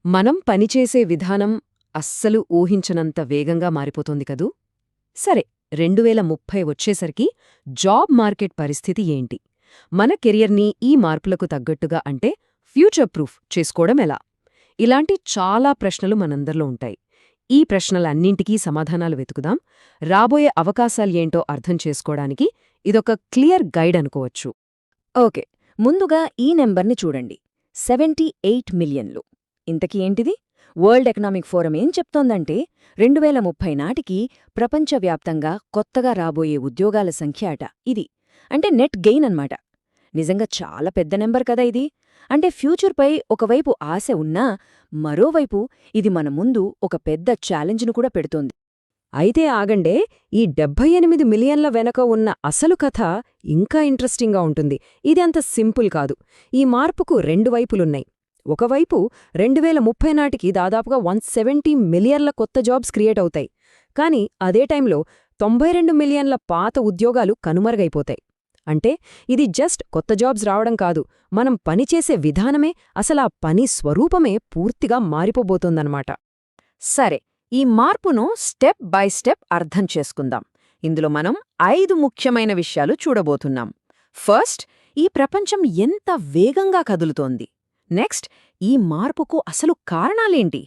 మనం పనిచేసే విధానం అస్సలు ఊహించనంత వేగంగా మారిపోతోంది కదూ. సరే, 2030 వచ్చేసరికి జాబ్ మార్కెట్ పరిస్థితి ఏంటి? మన కెరియర్ని ఈ మార్పులకు తగ్గట్టుగా అంటే ఫ్యూచర్ ప్రూఫ్ చేసుకోవడం ఎలా? ఇలాంటి చాలా ప్రశ్నలు మనందరిలో ఉంటాయి. ఈ ప్రశ్నలన్నింటికీ సమాధానాలు వెతుకుదాం. రాబోయే అవకాశాలేంటో అర్థం చేసుకోవడానికి ఇదొక క్లియర్ గైడ్ అనుకోవచ్చు. ఓకే, ముందుగా ఈ నెంబర్ని చూడండి. 78 మిలియన్లు. ఇంతకీ ఏంటిది? వరల్డ్ ఎకనామిక్ ఫోరం ఏం చెప్తోందంటే 2030 నాటికి ప్రపంచవ్యాప్తంగా కొత్తగా రాబోయే ఉద్యోగాల సంఖ్య అట ఇది. అంటే నెట్ గెయిన్ అన్నమాట. నిజంగా చాలా పెద్ద నెంబర్ కదా ఇది. అంటే ఫ్యూచర్పై ఒకవైపు ఆశ ఉన్నా మరోవైపు ఇది మన ముందు ఒక పెద్ద ఛాలెంజ్ను కూడా పెడుతోంది. అయితే ఆగండే, ఈ 78 మిలియన్ల వెనక ఉన్న అసలు కథ ఇంకా ఇంట్రెస్టింగ్గా ఉంటుంది. ఇది అంత సింపుల్ కాదు. ఈ మార్పుకు రెండు వైపులున్నాయి. ఒకవైపు 2030 నాటికి దాదాపుగా 170 మిలియన్ల కొత్త జాబ్స్ క్రియేట్ అవుతాయి. కానీ అదే టైంలో 92 మిలియన్ల పాత ఉద్యోగాలు కనుమరుగైపోతాయి. అంటే ఇది జస్ట్ కొత్త జాబ్స్ రావడం కాదు, మనం పనిచేసే విధానమే, అసలా పని స్వరూపమే పూర్తిగా మారిపోబోతోందన్నమాట. సరే, ఈ మార్పును స్టెప్ బై స్టెప్ అర్థం చేసుకుందాం. ఇందులో మనం 5 ముఖ్యమైన విషయాలు చూడబోతున్నాం. ఫస్ట్, ఈ ప్రపంచం ఎంత వేగంగా కదులుతోంది. నెక్స్ట్, ఈ మార్పుకు అసలు కారణాలేంటి.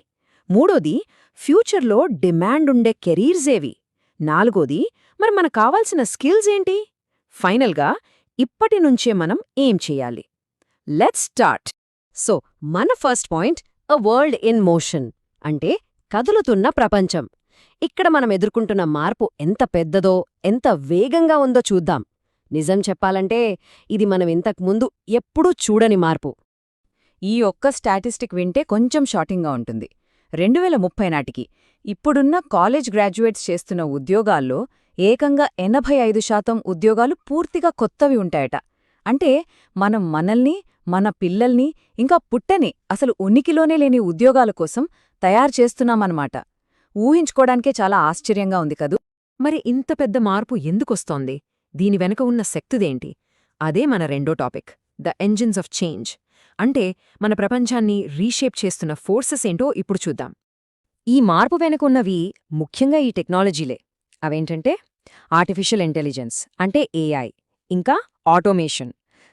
మూడోది, ఫ్యూచర్లో డిమాండుండే కెరీర్స్ ఏవి. నాలుగోది, మరి మనకు కావాల్సిన స్కిల్స్ ఏంటి. ఫైనల్గా, ఇప్పటినుంచే మనం ఏం చెయ్యాలి. Let's start. సో మన first point, a world in motion, అంటే కదులుతున్న ప్రపంచం. ఇక్కడ మనం ఎదుర్కొంటున్న మార్పు ఎంత పెద్దదో, ఎంత వేగంగా ఉందో చూద్దాం. నిజం చెప్పాలంటే ఇది మనం ఇంతకుముందు ఎప్పుడూ చూడని మార్పు. ఈ ఒక్క స్టాటిస్టిక్ వింటే కొంచెం షాకింగ్గా ఉంటుంది. 2030 నాటికి ఇప్పుడున్న కాలేజ్ గ్రాడ్యుయేట్స్ చేస్తున్న ఉద్యోగాల్లో ఏకంగా 85% ఉద్యోగాలు పూర్తిగా కొత్తవి ఉంటాయట. అంటే మనం మనల్ని, మన పిల్లల్ని, ఇంకా పుట్టని అసలు ఉనికిలోనే లేని ఉద్యోగాల కోసం తయారు చేస్తున్నామన్నమాట. ఊహించుకోవడానికే చాలా ఆశ్చర్యంగా ఉంది కదూ. మరి ఇంత పెద్ద మార్పు ఎందుకొస్తోంది? దీని వెనక ఉన్న శక్తిదేంటి? అదే మన రెండో topic, the engines of change. అంటే మన ప్రపంచాన్ని రీషేప్ చేస్తున్న ఫోర్సెస్ ఏంటో ఇప్పుడు చూద్దాం. ఈ మార్పు వెనుకున్నవి ముఖ్యంగా ఈ టెక్నాలజీలే. అవేంటంటే ఆర్టిఫిషియల్ ఇంటెలిజెన్స్ అంటే ఏఐ, ఇంకా ఆటోమేషన్,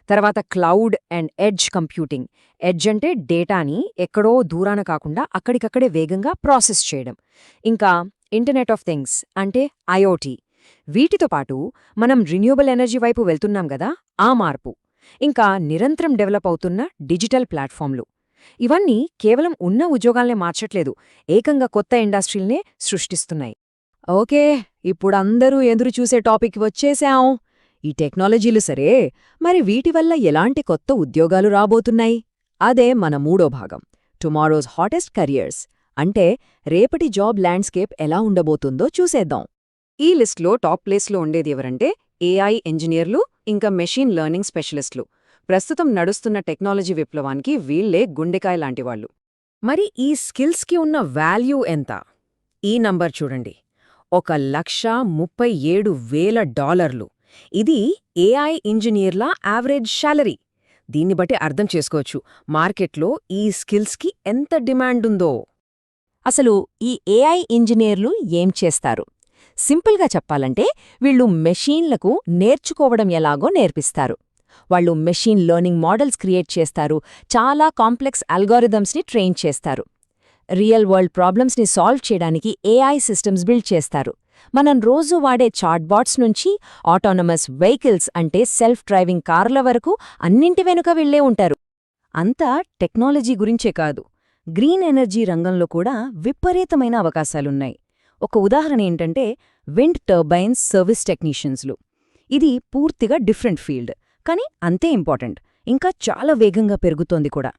తర్వాత cloud and edge computing. Edge అంటే డేటాని ఎక్కడో దూరాన కాకుండా అక్కడికక్కడే వేగంగా ప్రాసెస్ చేయడం. ఇంకా ఇంటర్నెట్ ఆఫ్ థింగ్స్ అంటే ఐఓటీ. వీటితో పాటు మనం రిన్యూవబుల్ ఎనర్జీ వైపు వెళ్తున్నాం గదా, ఆ మార్పు. ఇంకా నిరంతరం డెవలప్ అవుతున్న డిజిటల్ ప్లాట్ఫామ్లు. ఇవన్నీ కేవలం ఉన్న ఉద్యోగాల్నే మార్చట్లేదు, ఏకంగా కొత్త ఇండస్ట్రీల్నే సృష్టిస్తున్నాయి. Okay, ఇప్పుడందరూ ఎదురుచూసే topic వచ్చేశాం. ఈ టెక్నాలజీలు సరే, మరి వీటి వల్ల ఎలాంటి కొత్త ఉద్యోగాలు రాబోతున్నాయి? అదే మన మూడో భాగం, టుమారోస్ హాటెస్ట్ కెరియర్స్. అంటే రేపటి జాబ్ ల్యాండ్స్కేప్ ఎలా ఉండబోతుందో చూసేద్దాం. ఈ లిస్ట్లో టాప్ ప్లేస్లో ఉండేది ఎవరంటే ఏఐ ఇంజనీర్లు, ఇంకా మెషీన్ లెర్నింగ్ స్పెషలిస్టులు. ప్రస్తుతం నడుస్తున్న టెక్నాలజీ విప్లవానికి వీళ్లే గుండెకాయ లాంటివాళ్లు. మరి ఈ స్కిల్స్కి ఉన్న వాల్యూ ఎంత? ఈ నంబర్ చూడండి, $1,37,000. ఇది ఏఐ ఇంజనీర్ల యావరేజ్ శాలరీ. దీన్ని బట్టి అర్థం చేసుకోవచ్చు మార్కెట్లో ఈ స్కిల్స్కి ఎంత డిమాండుందో. అసలు ఈ ఏఐ ఇంజనీర్లు ఏం చేస్తారు? సింపుల్గా చెప్పాలంటే వీళ్ళు మెషీన్లకు నేర్చుకోవడం ఎలాగో నేర్పిస్తారు. వాళ్ళు మెషీన్ లెర్నింగ్ మోడల్స్ క్రియేట్ చేస్తారు, చాలా కాంప్లెక్స్ అల్గారిథమ్స్ని ట్రైన్ చేస్తారు, రియల్ వరల్డ్ ప్రాబ్లమ్స్ని సాల్వ్ చేయడానికి ఏఐ సిస్టమ్స్ బిల్డ్ చేస్తారు. మనం రోజూ వాడే చాట్బాట్స్ నుంచి ఆటోనమస్ వెహికల్స్ అంటే సెల్ఫ్ డ్రైవింగ్ కార్ల వరకు అన్నింటి వెనుక వీళ్లే ఉంటారు. అంతా టెక్నాలజీ గురించే కాదు, గ్రీన్ ఎనర్జీ రంగంలో కూడా విపరీతమైన అవకాశాలున్నాయి. ఒక ఉదాహరణ ఏంటంటే విండ్ టర్బైన్స్ సర్వీస్ టెక్నీషియన్స్లు. ఇది పూర్తిగా డిఫరెంట్ ఫీల్డ్, కానీ అంతే ఇంపార్టెంట్, ఇంకా చాలా వేగంగా పెరుగుతోంది కూడా.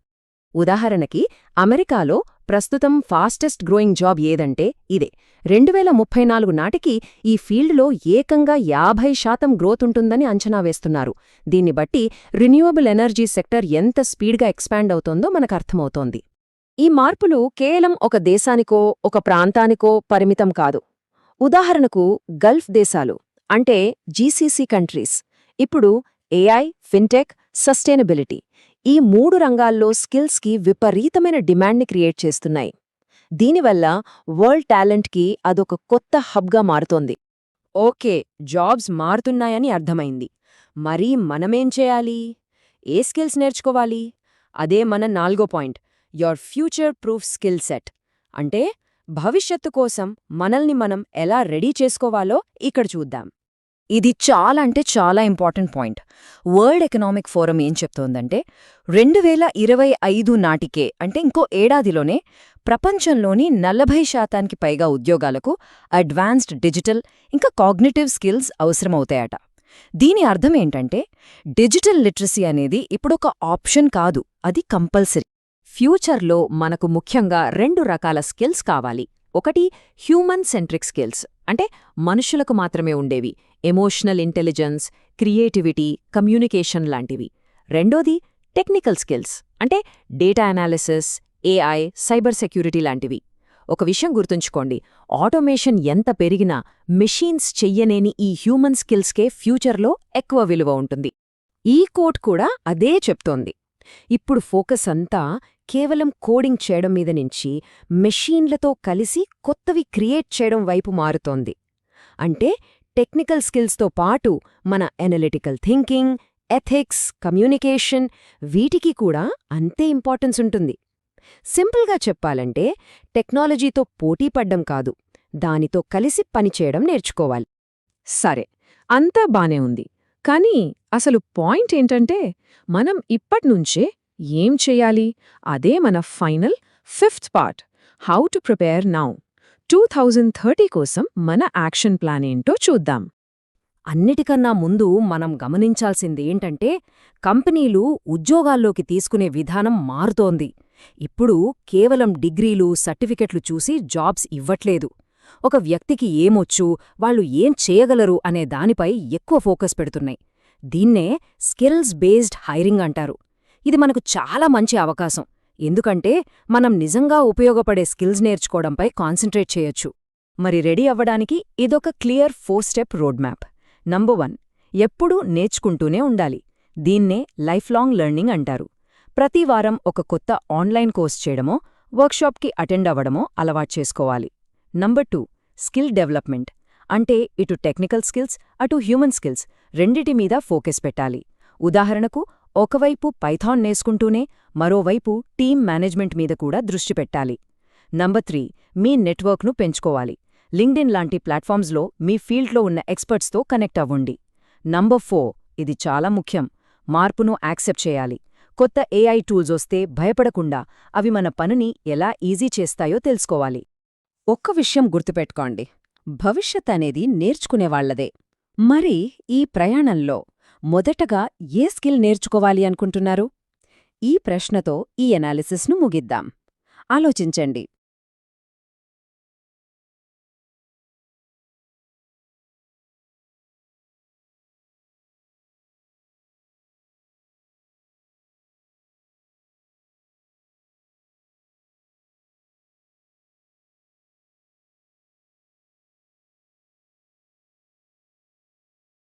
ఉదాహరణకి అమెరికాలో ప్రస్తుతం ఫాస్టెస్ట్ గ్రోయింగ్ జాబ్ ఏదంటే ఇదే. 2034 నాటికి ఈ ఫీల్డ్లో ఏకంగా 50% గ్రోత్ ఉంటుందని అంచనా వేస్తున్నారు. దీన్ని బట్టి రిన్యూవబుల్ ఎనర్జీ సెక్టర్ ఎంత స్పీడ్గా ఎక్స్పాండ్ అవుతోందో మనకర్థమవుతోంది. ఈ మార్పులు కేవలం ఒక దేశానికో, ఒక ప్రాంతానికో పరిమితం కాదు. ఉదాహరణకు గల్ఫ్ దేశాలు అంటే జీసీసీ కంట్రీస్ ఇప్పుడు ఏఐ, ఫిన్టెక్, సస్టైనబిలిటీ ఈ 3 రంగాల్లో స్కిల్స్కి విపరీతమైన డిమాండ్ని క్రియేట్ చేస్తున్నాయి. దీనివల్ల వరల్డ్ టాలెంట్కి అదొక కొత్త హబ్గా మారుతోంది. ఓకే, జాబ్స్ మారుతున్నాయని అర్థమైంది. మరి మనమేం చేయాలి? ఏ స్కిల్స్ నేర్చుకోవాలి? అదే మన 4వ point, your future proof skill set. అంటే భవిష్యత్తు కోసం మనల్ని మనం ఎలా రెడీ చేసుకోవాలో ఇక్కడ చూద్దాం. ఇది చాలా అంటే చాలా important point. World economic forum ఏం చెప్తోందంటే 2025 నాటికే, అంటే ఇంకో ఏడాదిలోనే ప్రపంచంలోని 40% పైగా ఉద్యోగాలకు అడ్వాన్స్డ్ డిజిటల్ ఇంకా కాగ్నిటివ్ స్కిల్స్ అవసరమవుతాయట. దీని అర్థమేంటంటే డిజిటల్ లిటరసీ అనేది ఇప్పుడొక ఆప్షన్ కాదు, అది కంపల్సరీ. ఫ్యూచర్లో మనకు ముఖ్యంగా 2 రకాల స్కిల్స్ కావాలి. ఒకటి హ్యూమన్ సెంట్రిక్ స్కిల్స్, అంటే మనుషులకు మాత్రమే ఉండేవి, ఎమోషనల్ ఇంటెలిజెన్స్, క్రియేటివిటీ, కమ్యూనికేషన్ లాంటివి. రెండోది టెక్నికల్ స్కిల్స్, అంటే data analysis, AI, cyber security లాంటివి. ఒక విషయం గుర్తుంచుకోండి, ఆటోమేషన్ ఎంత పెరిగినా మెషీన్స్ చెయ్యనేని ఈ హ్యూమన్ స్కిల్స్కే ఫ్యూచర్లో ఎక్కువ విలువ ఉంటుంది. ఈ కోట్ కూడా అదే చెప్తోంది. ఇప్పుడు ఫోకస్ అంతా కేవలం కోడింగ్ చేయడం మీద నుంచి మెషీన్లతో కలిసి కొత్తవి క్రియేట్ చేయడం వైపు మారుతోంది. అంటే టెక్నికల్ స్కిల్స్తో పాటు మన ఎనలిటికల్ థింకింగ్, ఎథిక్స్, కమ్యూనికేషన్, వీటికి కూడా అంతే ఇంపార్టెన్స్ ఉంటుంది. సింపుల్గా చెప్పాలంటే టెక్నాలజీతో పోటీపడ్డం కాదు, దానితో కలిసి పనిచేయడం నేర్చుకోవాలి. సరే, అంతా బానే ఉంది. కానీ అసలు పాయింట్ ఏంటంటే మనం ఇప్పట్నుంచే ఏం చెయ్యాలి? అదే మన final 5th part, how to prepare now. 2030 కోసం మన యాక్షన్ ప్లాన్ ఏంటో చూద్దాం. అన్నిటికన్నా ముందు మనం గమనించాల్సిందేంటంటే కంపెనీలు ఉద్యోగాల్లోకి తీసుకునే విధానం మారుతోంది. ఇప్పుడు కేవలం డిగ్రీలు, సర్టిఫికెట్లు చూసి జాబ్స్ ఇవ్వట్లేదు. ఒక వ్యక్తికి ఏమొచ్చు, వాళ్ళు ఏం చేయగలరు అనే దానిపై ఎక్కువ ఫోకస్ పెడుతున్నాయి. దీన్నే స్కిల్స్ బేస్డ్ హైరింగ్ అంటారు. ఇది మనకు చాలా మంచి అవకాశం, ఎందుకంటే మనం నిజంగా ఉపయోగపడే స్కిల్స్ నేర్చుకోవడంపై కాన్సంట్రేట్ చేయొచ్చు. మరి రెడీ అవ్వడానికి ఇదొక clear 4 step road map. Number 1, ఎప్పుడూ నేర్చుకుంటూనే ఉండాలి. దీన్నే లైఫ్ లాంగ్ లెర్నింగ్ అంటారు. ప్రతి వారం ఒక కొత్త ఆన్లైన్ కోర్స్ చేయడమో, వర్క్షాప్కి అటెండ్ అవ్వడమో అలవాటు చేసుకోవాలి. Number 2, skill development. అంటే ఇటు టెక్నికల్ స్కిల్స్, అటు హ్యూమన్ స్కిల్స్ రెండిటి మీద ఫోకస్ పెట్టాలి. ఉదాహరణకు, ఒకవైపు పైథాన్ నేర్చుకుంటూనే మరోవైపు టీమ్ మేనేజ్మెంట్ మీద కూడా దృష్టి పెట్టాలి. నంబర్ 3, మీ నెట్వర్క్ను పెంచుకోవాలి. లింక్డ్ఇన్ లాంటి ప్లాట్ఫామ్స్లో మీ ఫీల్డ్లో ఉన్న ఎక్స్పర్ట్స్తో కనెక్ట్ అవ్వండి. నంబర్ 4, ఇది చాలా ముఖ్యం, మార్పును యాక్సెప్ట్ చేయాలి. కొత్త ఏఐ టూల్స్ వస్తే భయపడకుండా అవి మన పనిని ఎలా ఈజీ చేస్తాయో తెలుసుకోవాలి. ఒక్క విషయం గుర్తుపెట్టుకోండి, భవిష్యత్ అనేది నేర్చుకునేవాళ్లదే. మరి ఈ ప్రయాణంలో మొదటగా ఏ స్కిల్ నేర్చుకోవాలి అనుకుంటున్నారు? ఈ ప్రశ్నతో ఈ ఎనాలిసిస్ను ముగిద్దాం. ఆలోచించండి.